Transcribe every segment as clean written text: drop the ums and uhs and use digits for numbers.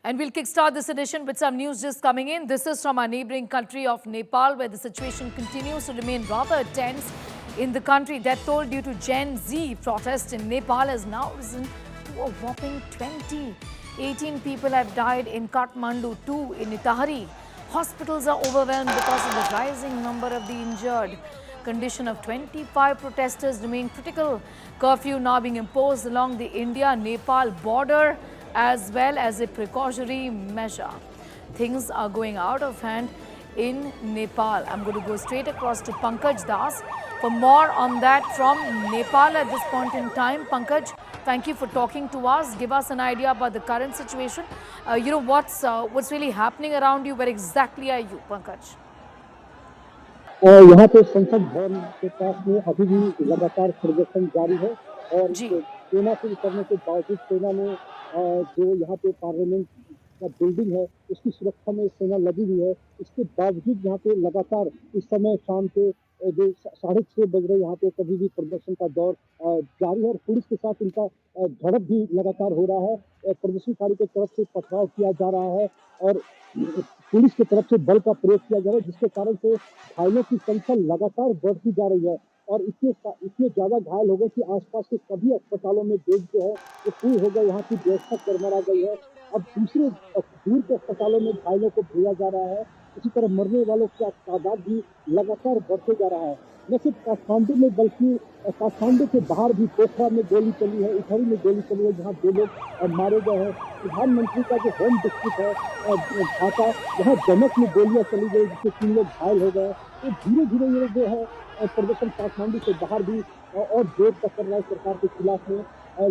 And we'll kickstart this edition with some news just coming in. This is from our neighboring country of Nepal, where the situation continues to remain rather tense in the country. Death toll due to Gen Z protest in Nepal has now risen to a whopping 20. 18 people have died in Kathmandu, 2 in Itahari. Hospitals are overwhelmed because of the rising number of the injured. Condition of 25 protesters remain critical. Curfew now being imposed along the India-Nepal border as well as a precautionary measure. Things are going out of hand in Nepal. I'm going to go straight across to Pankaj Das for more on that from Nepal at this point in time. Pankaj, thank you for talking to us. Give us an idea about the current situation. What's really happening around you? Where exactly are you, Pankaj? यहाँ पे संसद भवन के पास में अभी भी लगातार प्रदर्शन जारी है और सेना से उतरने के बावजूद सेना ने जो यहाँ पे पार्लियामेंट का बिल्डिंग है उसकी सुरक्षा में सेना लगी हुई है। इसके बावजूद यहाँ पे लगातार इस समय शाम के जो 6:30 बज रहे यहाँ पे कभी भी प्रदर्शन का दौर जारी है और पुलिस के साथ इनका झड़प भी लगातार हो रहा है। प्रदर्शनकारी की तरफ से पथराव किया जा रहा है और पुलिस की तरफ से बल का प्रयोग किया जा रहा है, जिसके कारण से घायलों की संख्या लगातार बढ़ती जा रही है और इतने ज्यादा घायल हो गए कि आसपास के सभी अस्पतालों में बेड जो है वो पूरी हो गए, यहाँ की व्यवस्था करमरा गई है। अब दूसरे दूर के अस्पतालों में घायलों को भेजा जा रहा है। इसी तरह मरने वालों का तादाद भी लगातार बढ़ते जा रहा है। न सिर्फ काठमांडू में बल्कि काठमांडू के बाहर भी पोखरा में गोली चली है, इटहरी में गोली चली है, जहाँ 2 लोग मारे गए हैं। प्रधानमंत्री का जो होम डिस्ट्रिक्ट है ढाका, वहाँ दमक में गोलियां चली गई जिससे 3 लोग घायल हो गए। तो धीरे धीरे ये जो है प्रदर्शन काठमांडू से बाहर भी और जोर पकड़ रहा है सरकार के खिलाफ में,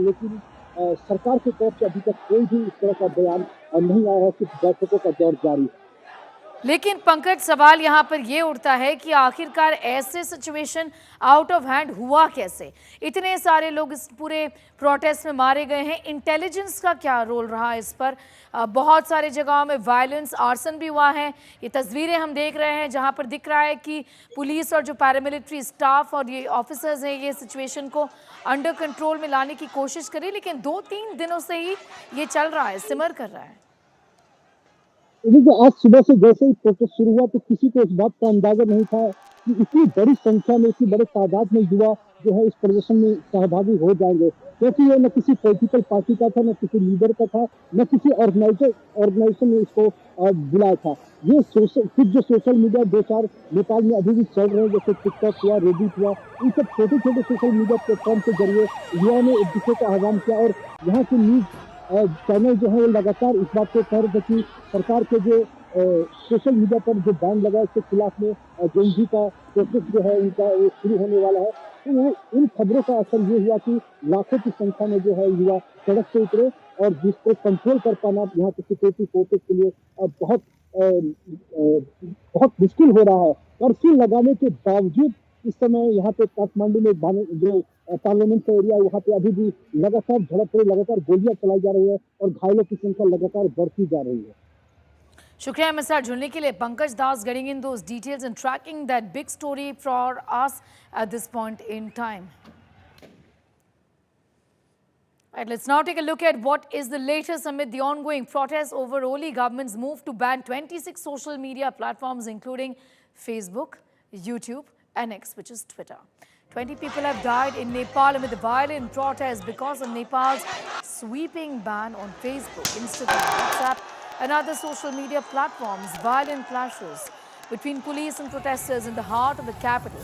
लेकिन सरकार की तरफ से अभी तक कोई भी इस तरह का बयान नहीं आया है। सिर्फ बैठकों का दौर जारी है। लेकिन पंकज, सवाल यहाँ पर ये उठता है कि आखिरकार ऐसे सिचुएशन आउट ऑफ हैंड हुआ कैसे? इतने सारे लोग इस पूरे प्रोटेस्ट में मारे गए हैं। इंटेलिजेंस का क्या रोल रहा इस पर? बहुत सारे जगहों में वायलेंस, आर्सन भी हुआ है। ये तस्वीरें हम देख रहे हैं जहाँ पर दिख रहा है कि पुलिस और जो पैरामिलिट्री स्टाफ और ये ऑफिसर्स हैं, ये सिचुएशन को अंडर कंट्रोल में लाने की कोशिश करें, लेकिन 2-3 दिनों से ही ये चल रहा है, सिमर कर रहा है। देखिए, आज सुबह से जैसे ही प्रोटेस्ट शुरू हुआ तो किसी को इस बात का अंदाजा नहीं था कि इतनी बड़ी संख्या में, इतनी बड़े तादाद में युवा जो है इस प्रदर्शन में सहभागी हो जाएंगे, क्योंकि ये न किसी पॉलिटिकल पार्टी का था, न किसी लीडर का था, न किसी ऑर्गेनाइजेशन ने इसको बुलाया था। ये कुछ जो सोशल मीडिया 2-4 नेपाल में अभी भी चल रहे हैं, जैसे टिकटॉक हुआ, रेडिट हुआ, इन सब छोटे छोटे सोशल मीडिया प्लेटफॉर्म के जरिए युवाओं ने एक दूसरे का आह्वान किया और यहाँ के न्यूज चैनल जो है वो लगातार इस बात को कह रहे थे कि सरकार के जो सोशल मीडिया पर जो बैन लगा है उसके खिलाफ में जेनजी का प्रोसेस जो है उनका वो शुरू होने वाला है। तो वो इन खबरों का असर ये हुआ कि लाखों की संख्या में जो है युवा सड़क से उतरे और जिसको कंट्रोल कर पाना यहाँ के सिक्योरिटी फोर्सेस के लिए बहुत मुश्किल हो रहा है। कर्फ्यू लगाने के बावजूद इस समय यहाँ पे काठमांडू में जो पार्लियामेंट का एरिया, वहाँ पे अभी भी लगातार झड़प रही, लगातार गोलियां चलाई जा रही है और घायलों की संख्या लगातार बढ़ती जा रही है। शुक्रिया हमारे साथ जुड़ने के लिए पंकज दास, getting in those details and tracking that big story for us at this point in time. Right, let's now take a look at what is the latest amid the ongoing protests over Oli government's move to ban 26 social media platforms, including Facebook, YouTube, and X, which is Twitter. 20 people have died in Nepal amid the violent protests because of Nepal's sweeping ban on Facebook, Instagram, WhatsApp, and other social media platforms. Violent clashes between police and protesters in the heart of the capital,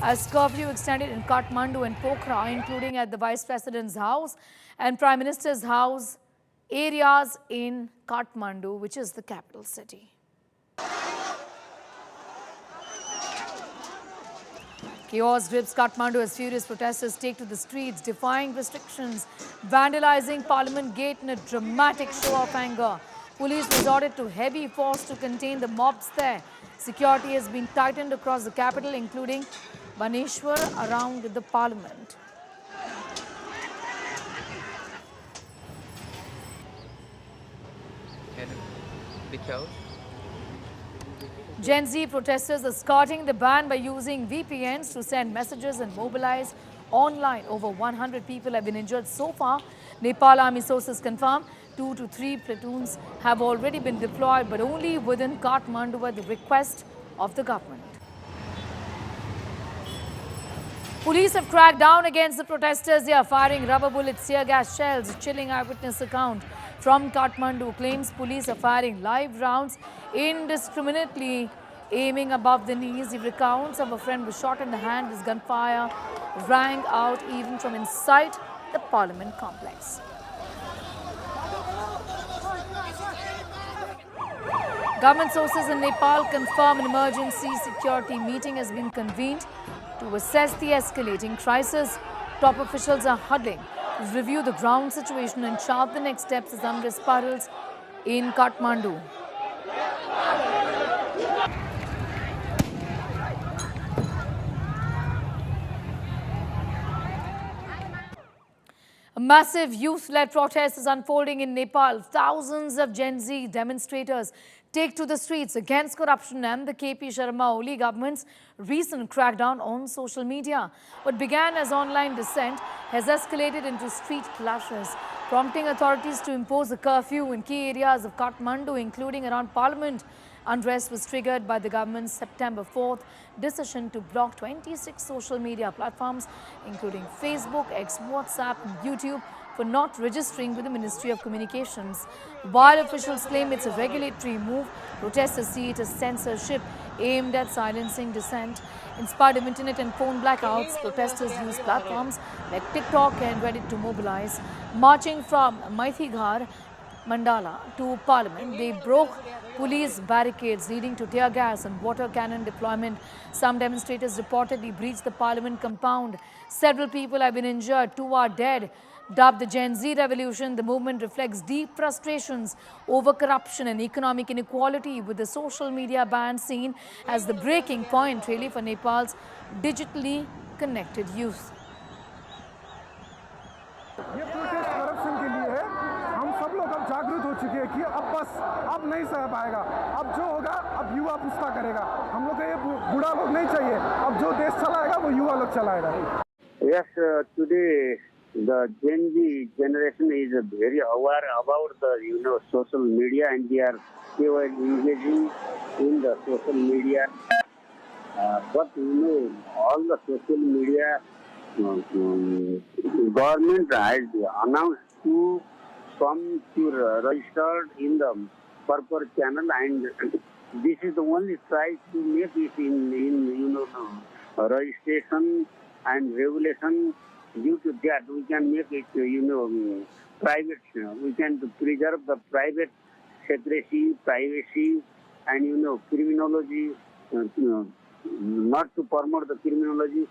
as curfew extended in Kathmandu and Pokhara, including at the Vice President's house and Prime Minister's house areas in Kathmandu, which is the capital city. Chaos grips Kathmandu as furious protesters take to the streets, defying restrictions, vandalizing Parliament Gate in a dramatic show of anger. Police resorted to heavy force to contain the mobs there. Security has been tightened across the capital, including Baneshwar, around the Parliament. Gen Z protesters are skirting the ban by using VPNs to send messages and mobilize online. Over 100 people have been injured so far. Nepal Army sources confirm 2 to 3 platoons have already been deployed, but only within Kathmandu at the request of the government. Police have cracked down against the protesters. They are firing rubber bullets, tear gas shells. Chilling eyewitness account from Kathmandu claims police are firing live rounds indiscriminately, aiming above the knees. He recounts of a friend was shot in the hand. His gunfire rang out even from inside the Parliament complex. Government sources in Nepal confirm an emergency security meeting has been convened to assess the escalating crisis. Top officials are huddling to review the ground situation and chart the next steps as unrest spirals in Kathmandu. A massive youth-led protest is unfolding in Nepal. Thousands of Gen Z demonstrators take to the streets against corruption and the KP Sharma Oli government's recent crackdown on social media. What began as online dissent has escalated into street clashes, prompting authorities to impose a curfew in key areas of Kathmandu, including around Parliament. Unrest was triggered by the government's September 4th decision to block 26 social media platforms, including Facebook, X, WhatsApp, and YouTube, for not registering with the Ministry of Communications. While officials claim it's a regulatory move, protesters see it as censorship aimed at silencing dissent. In spite of internet and phone blackouts, protesters use platforms like TikTok and Reddit to mobilize. Marching from Maithighar Mandala to Parliament, they broke police barricades, leading to tear gas and water cannon deployment. Some demonstrators reportedly breached the Parliament compound. Several people have been injured, 2 are dead. Dubbed the Gen Z revolution, the movement reflects deep frustrations over corruption and economic inequality, with the social media ban seen as the breaking point really for Nepal's digitally connected youth. ये protest corruption के लिए है। हम सब लोग अब जागरूक हो चुके हैं कि अब नहीं सह पाएगा। अब जो होगा अब युवा पुस्ता करेगा। हम लोग को ये बूढ़ा लोग नहीं चाहिए। अब जो देश चलाएगा वो युवा लोग चलाएगा। Yes, today the Gen Z generation is very aware about the social media, and they were engaging in the social media. But all the social media government has announced to come to register in the purple channel, and this is the only try to make it in registration and regulation. Due to that, we can make it private. We can preserve the private secrecy, privacy, and criminology. Not to promote the criminology.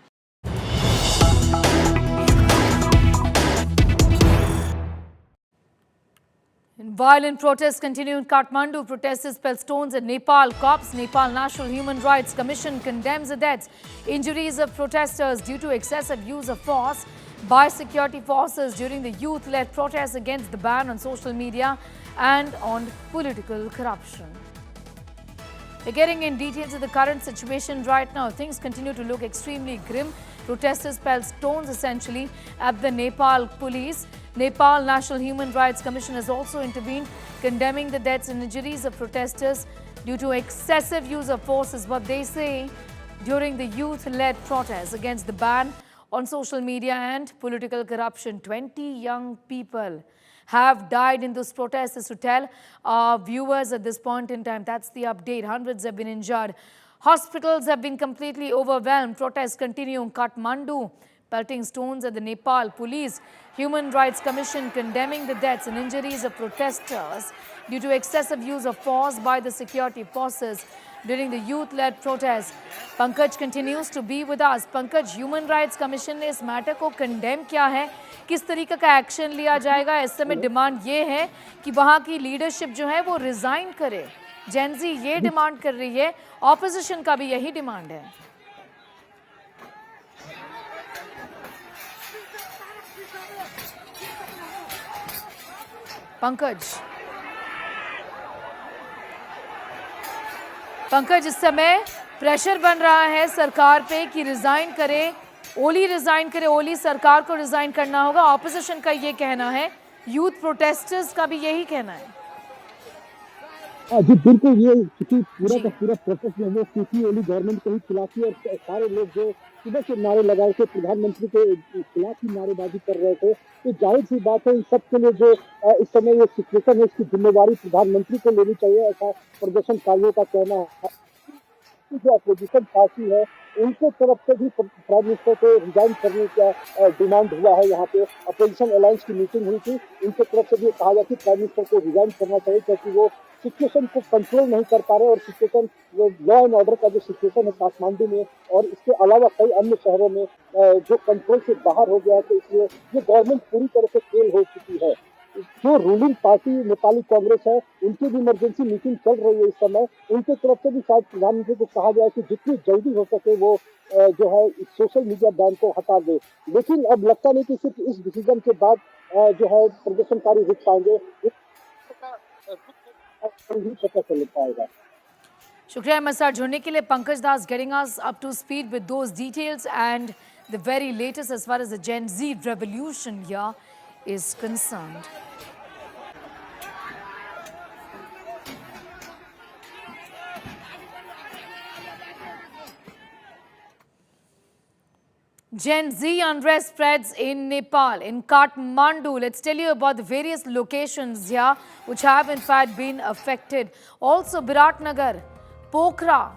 Violent protests continue in Kathmandu. Protesters spell stones at Nepal cops. Nepal National Human Rights Commission condemns the deaths, injuries of protesters due to excessive use of force by security forces during the youth-led protests against the ban on social media and on political corruption. We're getting in details of the current situation right now. Things continue to look extremely grim. Protesters spell stones essentially at the Nepal police. Nepal National Human Rights Commission has also intervened, condemning the deaths and injuries of protesters due to excessive use of force, is what they say, during the youth-led protests against the ban on social media and political corruption. 20 young people have died in those protests, as to tell our viewers at this point in time. That's the update. Hundreds have been injured. Hospitals have been completely overwhelmed. Protests continue in Kathmandu, pelting stones at the Nepal police. Human Rights Commission condemning the deaths and injuries of protesters due to excessive use of force by the security forces during the youth-led protest. Pankaj continues to be with us. Pankaj, Human Rights Commission ने इस matter को condemn किया है, किस तरीके का action लिया जाएगा? इस समय डिमांड ये है कि वहाँ की लीडरशिप जो है वो रिजाइन करे। जेन ज़ी ये डिमांड कर रही है, ऑपोजिशन का भी यही डिमांड है। पंकज, इस समय प्रेशर बन रहा है सरकार पे कि रिजाइन करे, ओली रिजाइन करे, ओली सरकार को रिजाइन करना होगा। ऑपोजिशन का ये कहना है यूथ प्रोटेस्टर्स का भी यही कहना है। जी बिल्कुल, ये क्योंकि पूरा जी। का पूरा प्रोसेस जो है वो क्योंकि ओली गवर्नमेंट के ही खिलाफ ही, और सारे लोग जो सुबह से नारे लगाए थे, प्रधानमंत्री के खिलाफ ही नारेबाजी कर रहे थे, तो जाहिर सी बात है इन सब के लिए जो इस समय ये सिचुएशन है, इसकी जिम्मेवारी प्रधानमंत्री को लेनी चाहिए, ऐसा प्रदर्शनकारियों का कहना है। जो अपोजिशन पार्टी है उनके तरफ से भी प्राइम मिनिस्टर को रिजाइन करने का डिमांड हुआ है। यहाँ पे अपोजिशन अलायंस की मीटिंग हुई थी, उनके तरफ से भी कहा गया कि प्राइम मिनिस्टर को रिजाइन करना चाहिए, क्योंकि वो सिचुएशन को कंट्रोल नहीं कर पा रहे, और सिचुएशन लॉ एंड ऑर्डर का जो सिचुएशन है काठमांडू में और इसके अलावा कई अन्य शहरों में जो कंट्रोल से बाहर हो गया है, तो इसलिए ये गवर्नमेंट पूरी तरह से फेल हो चुकी है। जो रूलिंग पार्टी नेपाली कांग्रेस है उनकी भी इमरजेंसी मीटिंग चल रही है इस समय, उनके तरफ से भी शायद प्रधानमंत्री को कहा गया है कि जितनी जल्दी हो सके वो जो है सोशल मीडिया बैन को हटा दे, लेकिन अब लगता नहीं कि सिर्फ इस डिसीजन के बाद जो है प्रदर्शनकारी रुक पाएंगे, नहीं पता चल पाएगा। शुक्रिया हमारे साथ जुड़ने के लिए Pankaj Das, getting us up to speed with those details and the very latest as far as the Gen Z revolution here is concerned. Gen Z unrest spreads in Nepal, in Kathmandu. Let's tell you about the various locations here which have in fact been affected. Also Biratnagar, Pokhara,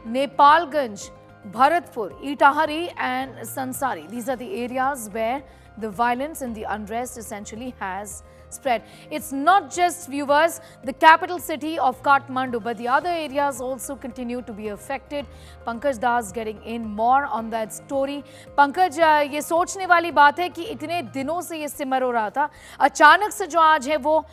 Nepalganj, Bharatpur, Itahari and Sansari. These are the areas where the violence and the unrest essentially has spread. It's not just, viewers, the capital city of Kathmandu, but the other areas also continue to be affected. Pankaj Das getting in more on that story. Pankaj, ये सोचने वाली बात है कि इतने दिनों से ये सिमर हो रहा था, अचानक से जो आज है वो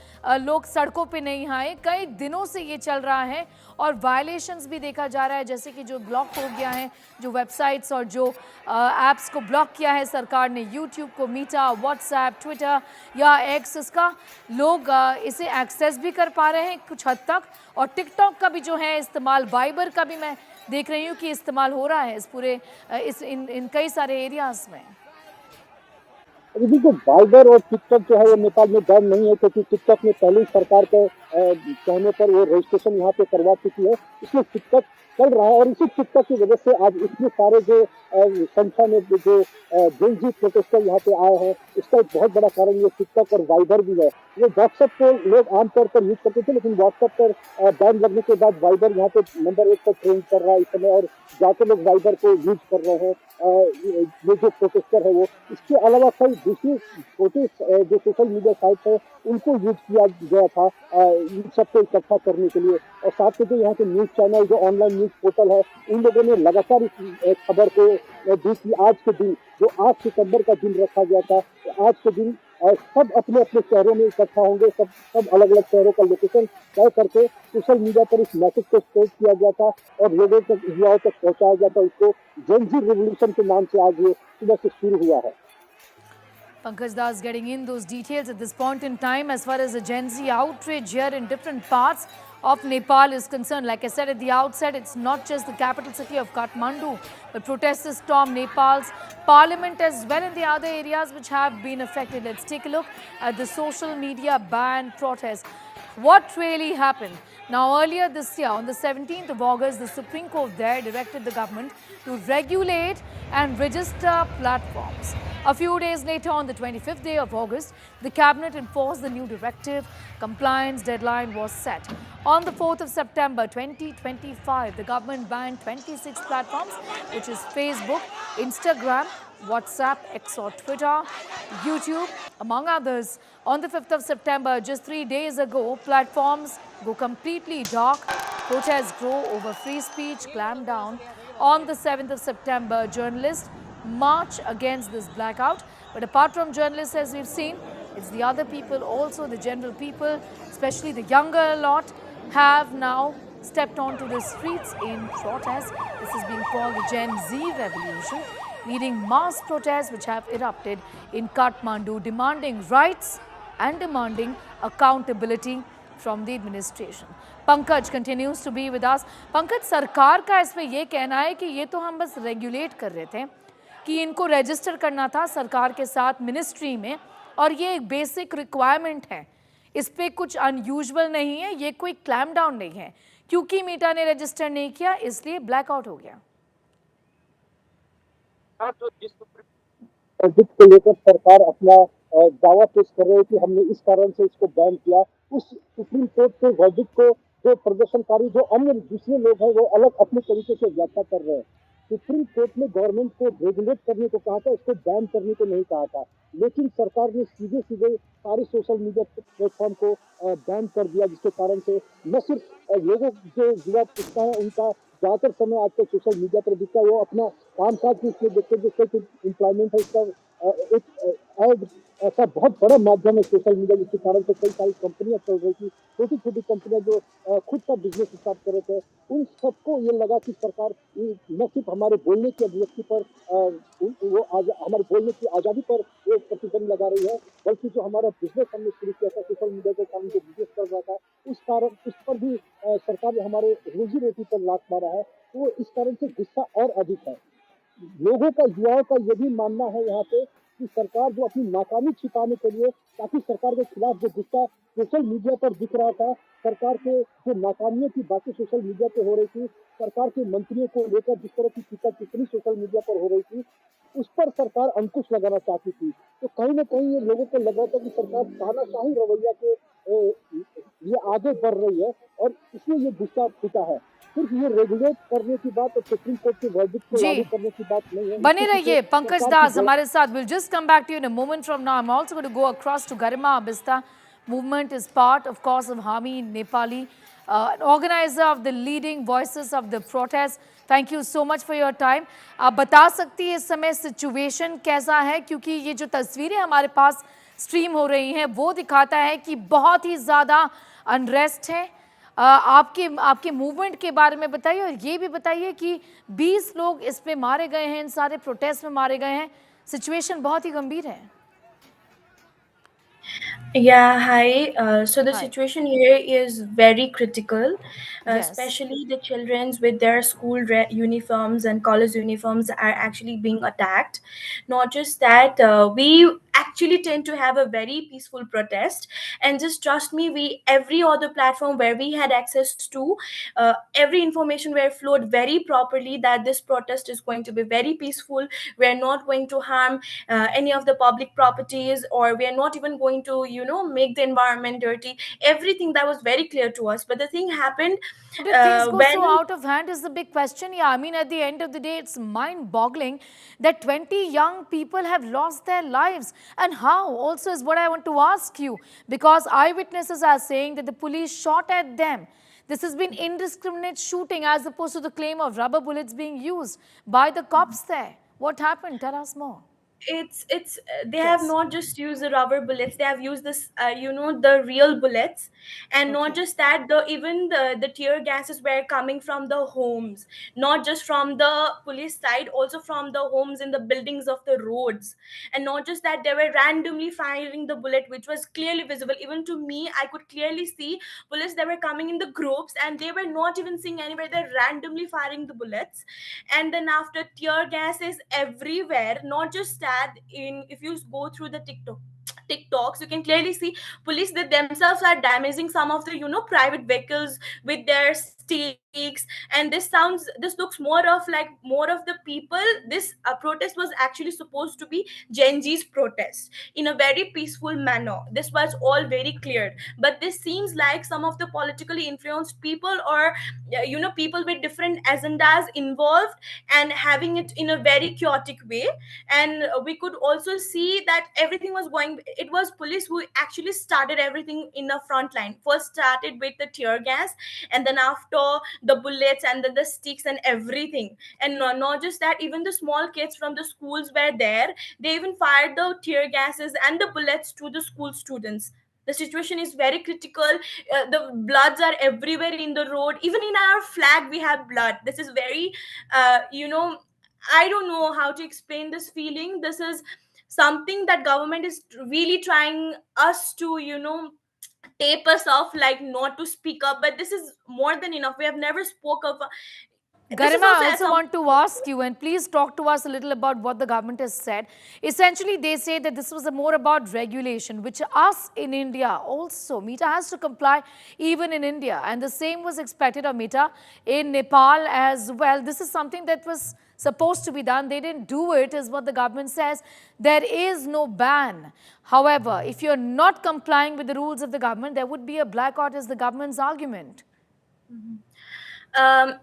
लोग सड़कों पे नहीं आए, कई दिनों से ये चल रहा है और वायलेशंस भी देखा जा रहा है, जैसे कि जो ब्लॉक हो गया है, जो वेबसाइट्स और जो ऐप्स को ब्लॉक किया है सरकार ने, यूट्यूब को, मीटा, व्हाट्सएप, ट्विटर या एक्स, इसका लोग इसे एक्सेस भी कर पा रहे हैं कुछ हद तक, और टिकटॉक का भी जो है इस्तेमाल, वाइबर का भी मैं देख रही हूँ कि इस्तेमाल हो रहा है इस पूरे इन कई सारे एरियाज में। अभी देखो, वाइबर और टिकटॉक जो है वो नेपाल में बैन नहीं है, क्योंकि टिकटॉक ने पहले ही सरकार के कहने पर वो रजिस्ट्रेशन यहाँ पे करवा चुकी है, इसलिए टिकटॉक चल रहा है। और इसी टिकटॉक की वजह से आज इतने सारे जो संख्या में जो जेन ज़ी प्रोटेस्टर यहाँ पे आए हैं, इसका एक बहुत बड़ा कारण ये टिकटॉक और वाइबर भी है। ये व्हाट्सएप को लोग आमतौर पर यूज करते थे, लेकिन व्हाट्सएप पर बैन लगने के बाद वाइबर यहाँ पे नंबर 1 पर ट्रेंड कर रहा है इस समय, और ज़्यादा लोग वाइबर को यूज कर रहे हैं। ये जो प्रोटेस्टर है वो, इसके अलावा कई दूसरी छोटे जो सोशल मीडिया साइट है उनको यूज किया गया था इन सबको इकट्ठा करने के लिए। और साथ में जो यहाँ के न्यूज चैनल, जो ऑनलाइन न्यूज पोर्टल है, उन लोगों ने लगातार इस खबर को दी कि आज के दिन, जो 8 सितंबर का दिन रखा गया था, तो आज के दिन सब अपने अपने शहरों में इकट्ठा होंगे, सब अलग अलग शहरों का लोकेशन तय करके सोशल मीडिया पर इस मैसेज को स्प्रेड किया गया था और लोगों तक, युवाओं तक पहुंचाया गया था। इसको जेन ज़ी रिवोल्यूशन के नाम से आज ये सुबह से शुरू हुआ है। Pankaj Das getting in those details at this point in time as far as the Gen Z outrage here in different parts of Nepal is concerned. Like I said at the outset, it's not just the capital city of Kathmandu, but protesters stormed Nepal's parliament as well in the other areas which have been affected. Let's take a look at the social media ban protest. What really happened? Now, earlier this year, on the 17th of August, the Supreme Court there directed the government to regulate and register platforms. A few days later, on the 25th day of August, the cabinet enforced the new directive. Compliance deadline was set. On the 4th of September 2025, the government banned 26 platforms, which is Facebook, Instagram, WhatsApp, X or Twitter, YouTube, among others. On the 5th of September, just 3 days ago, platforms go completely dark. Protests grow over free speech, clamp down. On the 7th of September, journalists march against this blackout. But apart from journalists, as we've seen, it's the other people, also the general people, especially the younger lot, have now stepped onto the streets in protest. This is being called the Gen Z revolution, leading mass protests which have erupted in Kathmandu, demanding rights and demanding accountability from the administration. Pankaj continues to be with us. Pankaj, सरकार का इसमें ये कहना है कि ये तो हम बस रेगुलेट कर रहे थे, कि इनको रजिस्टर करना था सरकार के साथ मिनिस्ट्री में, और ये एक बेसिक रिक्वायरमेंट है, इस पे कुछ अनयूजुअल नहीं है, ये कोई क्लैम डाउन नहीं है। क्योंकि मीटा ने रजिस्टर नहीं किया इसलिए ब्लैकआउट हो गया। को लेकर सरकार अपना दावा पेश कर रहे हैं कि हमने इस कारण से इसको बैन किया। उस सुप्रीम कोर्ट के वर्डिक्ट को जो प्रदर्शनकारी, जो अन्य दूसरे लोग हैं, वो अलग अपने तरीके से व्याख्या कर रहे हैं। सुप्रीम कोर्ट ने गवर्नमेंट को रेगुलेट करने को कहा था, इसको बैन करने को नहीं कहा था, लेकिन सरकार ने सीधे सीधे सारे सोशल मीडिया प्लेटफॉर्म को बैन कर दिया, जिसके कारण से न सिर्फ लोगों जो युवा पुस्ता है उनका ज्यादातर समय आजकल सोशल मीडिया पर दिखता है, वो अपना काम काज भी इसमें देखते हैं, जिससे एम्प्लॉयमेंट है इसका एक ऐड ऐसा बहुत बड़ा माध्यम है सोशल मीडिया, जिसके कारण से कई सारी कंपनियां चल रही थी, छोटी छोटी कंपनियां जो खुद का बिजनेस स्टार्ट कर रहे थे, उन सबको ये लगा कि सरकार न सिर्फ हमारे बोलने की अभिव्यक्ति पर हमारे बोलने की आजादी पर एक प्रतिबंध लगा रही है, बल्कि जो हमारा बिजनेस हमने शुरू किया था सोशल मीडिया के कारण, जो बिजनेस कर रहा था उस पर भी सरकार ने हमारे रोजी रोटी पर लात मारा है। तो इस कारण से गुस्सा और अधिक है। लोगों का, युवाओं का ये भी मानना है यहाँ पे कि सरकार जो अपनी नाकामी छिपाने के लिए, ताकि सरकार के खिलाफ जो गुस्सा सोशल मीडिया पर दिख रहा था, सरकार के जो नाकामियों की बातें सोशल मीडिया पे हो रही थी, सरकार के मंत्रियों को लेकर जिस तरह की टीका टिप्पणी सोशल मीडिया पर हो रही थी, उस पर सरकार अंकुश लगाना चाहती थी। तो कहीं ना कहीं ये लोगों को लग रहा था कि सरकार तानाशाही रवैया के ये आगे बढ़ रही है और इसलिए ये गुस्सा फूटा है। सिर्फ ये रेगुलेट करने की बात और सुप्रीम कोर्ट के वर्डिक्ट को लागू करने की बात नहीं है। बने रहिए पंकज दास हमारे साथ। Will just come back to you in a moment from now. I am also going to go across to Garima Bista. Movement is part, of course, of Hami Nepali, an organizer of the leading voices of the protest. Thank you so much for your time. आप बता सकती है इस समय situation कैसा है, क्योंकि ये जो तस्वीरें हमारे पास स्ट्रीम हो रही हैं वो दिखाता है कि बहुत ही ज़्यादा अनरेस्ट है। आपके मूवमेंट के बारे में बताइए और ये भी बताइए कि 20 लोग इस पे मारे गए हैं, इन सारे प्रोटेस्ट में मारे गए हैं। सिचुएशन बहुत ही गंभीर है। Yeah, hi. So the Hi. situation here is very critical, Yes. especially the childrens with their school uniforms and college uniforms are actually being attacked. Not just that, we actually tend to have a very peaceful protest, and just trust me, we every other platform where we had access to, every information were flowed very properly that this protest is going to be very peaceful. We are not going to harm any of the public properties, or we are not even going to make the environment dirty. Everything that was very clear to us, but the thing happened Did things go when so out of hand is the big question. Yeah, I mean, at the end of the day, it's mind-boggling that 20 young people have lost their lives. And how also is what I want to ask you, because eyewitnesses are saying that the police shot at them. This has been indiscriminate shooting as opposed to the claim of rubber bullets being used by the cops there. What happened? Tell us more. It's they have not just used the rubber bullets, they have used this the real bullets. And not just that, even the tear gases were coming from the homes, not just from the police side, also from the homes in the buildings of the roads. And not just that, they were randomly firing the bullet, which was clearly visible. Even to me, I could clearly see police, they were coming in the groups and they were not even seeing anywhere, they're randomly firing the bullets. And then after, tear gas is everywhere. Not just that, in if you go through the TikToks, you can clearly see police that themselves are damaging some of the private vehicles with their sticks. And this looks more of the people. This protest was actually supposed to be Gen Z's protest in a very peaceful manner. This was all very clear, but this seems like some of the politically influenced people, or people with different agendas involved, and having it in a very chaotic way. And we could also see that everything was going, it was police who actually started everything in the front line. First started with the tear gas, and then after the bullets, and then the sticks and everything. And not just that, even the small kids from the schools were there. They even fired the tear gases and the bullets to the school students. The situation is very critical. The bloods are everywhere in the road. Even in our flag we have blood. This is very I don't know how to explain this feeling. This is something that government is really trying us to tape us off, like not to speak up. But this is more than enough. We have never spoke of This is Garima, also I a also want to ask you, and please talk to us a little about what the government has said. Essentially, they say that this was more about regulation, which us in India also, Mita has to comply even in India. And the same was expected of Mita in Nepal as well. This is something that was supposed to be done. They didn't do it, is what the government says. There is no ban. However, if you're not complying with the rules of the government, there would be a blackout, is the government's argument.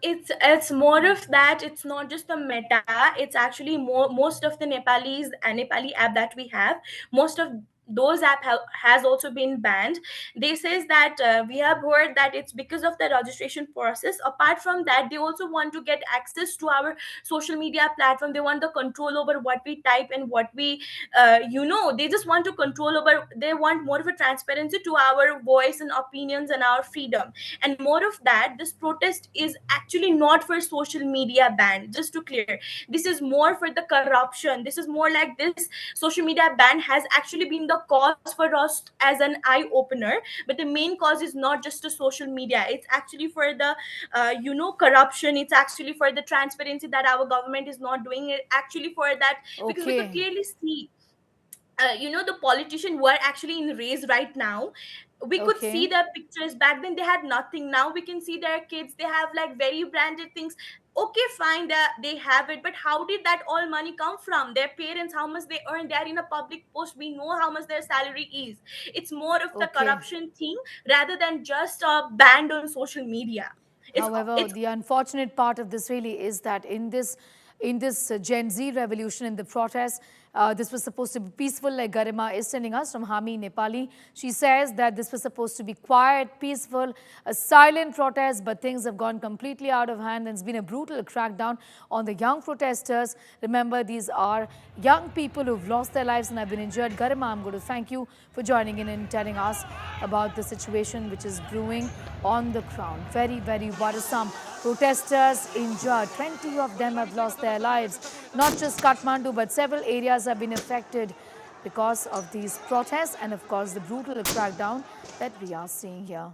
It's more of that. It's not just the Meta, it's actually most of the Nepali app that we have, most of those has also been banned. They says that we have heard that it's because of the registration process. Apart from that, they also want to get access to our social media platform. They want the control over what we type and what we they just want to control over. They want more of a transparency to our voice and opinions and our freedom. And more of that, this protest is actually not for social media ban, just to clear. This is more for the corruption. This is more like this social media ban has actually been the cause for us as an eye opener, but the main cause is not just the social media. It's actually for the corruption. It's actually for the transparency that our government is not doing it, actually for that, because we could Okay. clearly see the politician who are actually in race right now. We could see Okay. their pictures. Back then they had nothing. Now we can see their kids, they have like very branded things. Okay, fine, that they have it, but how did that all money come from their parents? How much they earn? They are in a public post. We know how much their salary is. It's more of the Okay. corruption thing rather than just a ban on social media. it's However, it's the unfortunate part of this really is that in this Gen Z revolution, in the protest, this was supposed to be peaceful, like Garima is sending us from Hami Nepali. She says that this was supposed to be quiet, peaceful, a silent protest, but things have gone completely out of hand and it's been a brutal crackdown on the young protesters. Remember, these are young people who've lost their lives and have been injured. Garima, I'm going to thank you for joining in and telling us about the situation which is brewing on the ground. Very, very worrisome. Protesters injured. 20 of them have lost their lives. Not just Kathmandu, but several areas have been affected because of these protests and, of course, the brutal crackdown that we are seeing here.